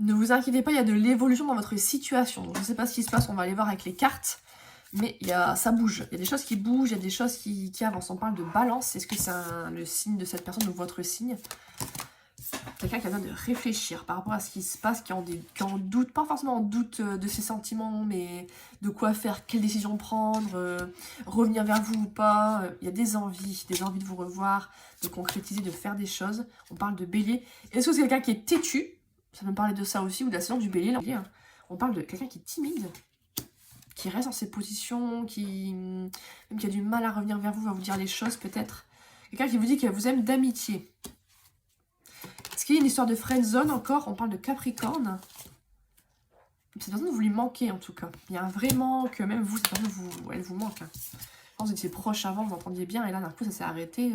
Ne vous inquiétez pas, il y a de l'évolution dans votre situation. Donc, je ne sais pas ce qui se passe, on va aller voir avec les cartes. Mais ça bouge. Il y a des choses qui bougent, il y a des choses qui avancent. On parle de balance. Est-ce que c'est le signe de cette personne ou votre signe? Quelqu'un qui a besoin de réfléchir par rapport à ce qui se passe, qui est en doute, pas forcément en doute de ses sentiments, mais de quoi faire, quelle décision prendre, revenir vers vous ou pas. Il y a des envies de vous revoir, de concrétiser, de faire des choses. On parle de bélier. Est-ce que c'est quelqu'un qui est têtu? Ça peut me parler de ça aussi, ou de la saison du bélier. Là. On parle de quelqu'un qui est timide, qui reste dans ses positions, même qui a du mal à revenir vers vous, va vous dire les choses peut-être. Quelqu'un qui vous dit qu'il vous aime d'amitié. Est-ce qu'il y a une histoire de friendzone encore? On parle de Capricorne. Cette personne, vous lui manquez en tout cas. Il y a un vrai manque, même vous, cette personne, elle vous manque. Hein. Vous étiez proche avant, vous entendiez bien, et là d'un coup ça s'est arrêté.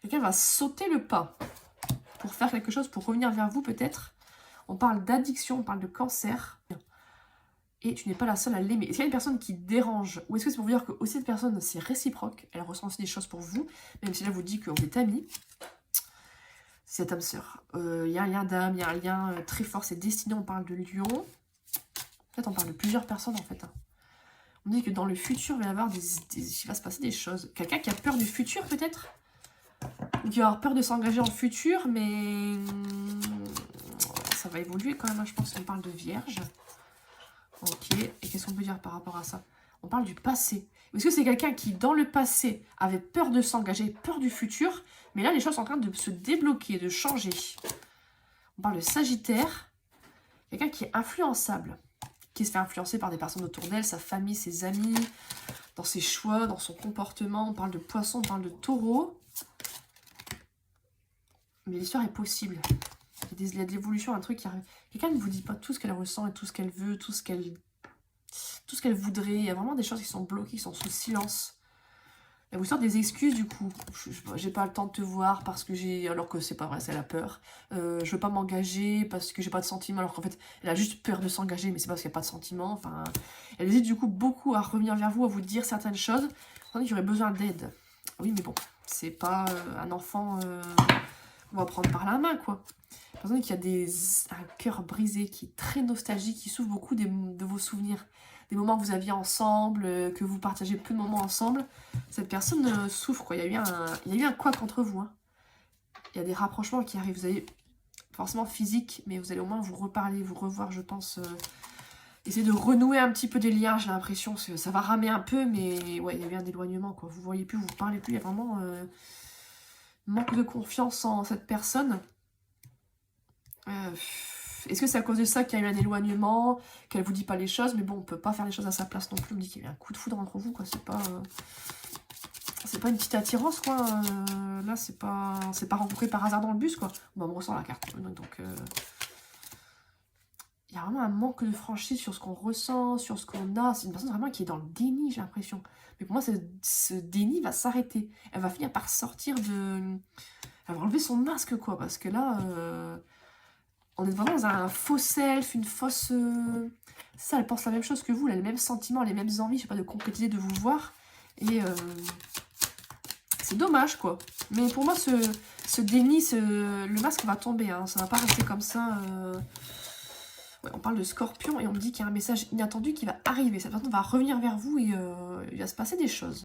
Quelqu'un va sauter le pas pour faire quelque chose, pour revenir vers vous peut-être. On parle d'addiction, on parle de cancer. Et tu n'es pas la seule à l'aimer. Est-ce qu'il y a une personne qui dérange? Ou est-ce que c'est pour vous dire que aussi cette personne, c'est réciproque? Elle ressent aussi des choses pour vous, même si là vous dit qu'on est amis. C'est cette âme sœur. Il y a un lien d'âme, il y a un lien très fort, c'est destiné, on parle de lion. En fait, on parle de plusieurs personnes en fait. Hein. On dit que dans le futur, il va y avoir il va se passer des choses. Quelqu'un qui a peur du futur peut-être? Ou qui va avoir peur de s'engager en futur, mais ça va évoluer quand même, hein, je pense qu'on parle de vierge. Ok, et qu'est-ce qu'on peut dire par rapport à ça? On parle du passé. Est-ce que c'est quelqu'un qui, dans le passé, avait peur de s'engager, peur du futur, mais là, les choses sont en train de se débloquer, de changer. On parle de Sagittaire. Quelqu'un qui est influençable, qui se fait influencer par des personnes autour d'elle, sa famille, ses amis, dans ses choix, dans son comportement. On parle de Poisson, on parle de Taureau. Mais l'histoire est possible. Il y a de l'évolution, un truc qui arrive. Quelqu'un ne vous dit pas tout ce qu'elle ressent et tout ce qu'elle veut, tout ce qu'elle voudrait. Il y a vraiment des choses qui sont bloquées, qui sont sous silence. Elle vous sort des excuses du coup. J'ai pas le temps de te voir parce que j'ai... Alors que c'est pas vrai, c'est la peur. Je veux pas m'engager parce que j'ai pas de sentiments. Alors qu'en fait, elle a juste peur de s'engager, mais c'est parce qu'il n'y a pas de sentiments. Enfin, elle hésite du coup beaucoup à revenir vers vous, à vous dire certaines choses. Tandis qu'il y aurait besoin d'aide. Oui, mais bon, c'est pas un enfant qu'on va prendre par la main, quoi. Personne qui a un cœur brisé, qui est très nostalgique, qui souffre beaucoup de vos souvenirs. Des moments que vous aviez ensemble, que vous partagez peu de moments ensemble. Cette personne souffre, quoi. Il y a eu un couac entre vous. Hein. Il y a des rapprochements qui arrivent. Vous avez forcément physique, mais vous allez au moins vous reparler, vous revoir, je pense. Essayer de renouer un petit peu des liens, j'ai l'impression. Ça va ramer un peu, mais ouais, il y a eu un éloignement, quoi. Vous ne voyez plus, vous ne parlez plus. Il y a vraiment manque de confiance en cette personne. Est-ce que c'est à cause de ça qu'il y a eu un éloignement, qu'elle vous dit pas les choses, mais bon, on peut pas faire les choses à sa place non plus. On dit qu'il y a eu un coup de foudre entre vous, quoi. C'est pas une petite attirance, quoi. Là, c'est pas rencontré par hasard dans le bus, quoi. Bon, on ressent la carte. Donc, il y a vraiment un manque de franchise sur ce qu'on ressent, sur ce qu'on a. C'est une personne vraiment qui est dans le déni, j'ai l'impression. Mais pour moi, ce déni va s'arrêter. Elle va finir par sortir de... Elle va enlever son masque, quoi. Parce que là... on est vraiment dans un faux self, une fausse... Ça, elle pense la même chose que vous, elle a les mêmes sentiments, les mêmes envies, je sais pas, de concrétiser, de vous voir. Et c'est dommage, quoi. Mais pour moi, ce déni, le masque va tomber, hein. Ça va pas rester comme ça. Ouais, on parle de Scorpion et on me dit qu'il y a un message inattendu qui va arriver. Cette personne va revenir vers vous et il va se passer des choses.